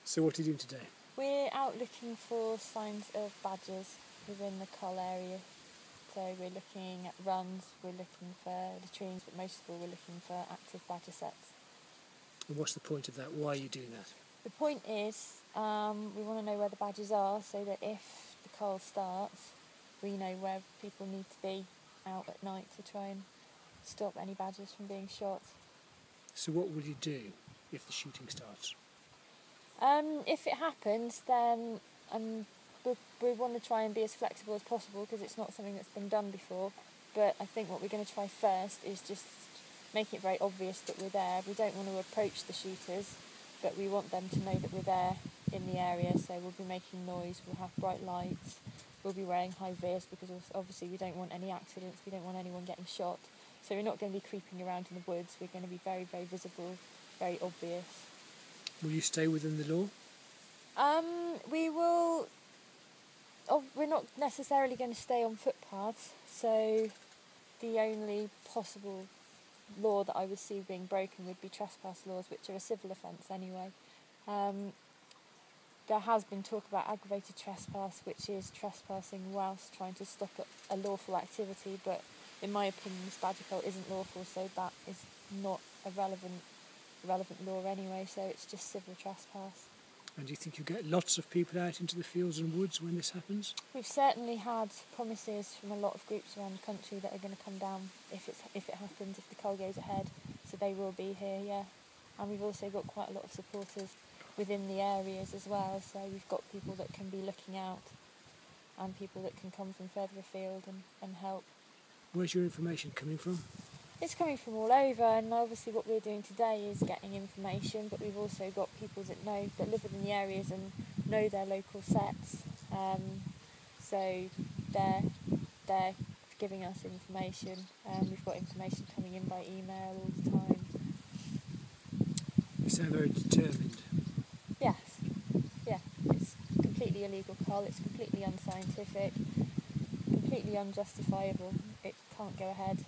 So what are you doing today? We're out looking for signs of badgers within the cull area. So we're looking at runs, we're looking for latrines, but most of all we're looking for active badger sets. And what's the point of that? Why are you doing that? The point is we want to know where the badgers are so that if the cull starts, we know where people need to be out at night to try and stop any badgers from being shot. So what will you do if the shooting starts? If it happens, then we want to try and be as flexible as possible because it's not something that's been done before. But I think what we're going to try first is just make it very obvious that we're there. We don't want to approach the shooters, but we want them to know that we're there in the area. So we'll be making noise, we'll have bright lights, we'll be wearing high vis because obviously we don't want any accidents, we don't want anyone getting shot. So we're not going to be creeping around in the woods, we're going to be very, very visible, very obvious. Will you stay within the law? We will. We're not necessarily going to stay on footpaths, so the only possible law that I would see being broken would be trespass laws, which are a civil offence anyway. There has been talk about aggravated trespass, which is trespassing whilst trying to stop a lawful activity, but in my opinion this badger cull isn't lawful, so that is not a relevant law anyway, so it's just civil trespass. And do you think you'll get lots of people out into the fields and woods when this happens? We've certainly had promises from a lot of groups around the country that are going to come down if it happens, if the cull goes ahead, so they will be here, yeah. And we've also got quite a lot of supporters within the areas as well, so we've got people that can be looking out and people that can come from further afield and help. Where's your information coming from? It's coming from all over, and obviously what we're doing today is getting information, but we've also got people that live within the areas and know their local sets, so they're giving us information. We've got information coming in by email all the time. You sound very determined. Yes, yeah, it's completely illegal cull, it's completely unscientific, completely unjustifiable, it can't go ahead.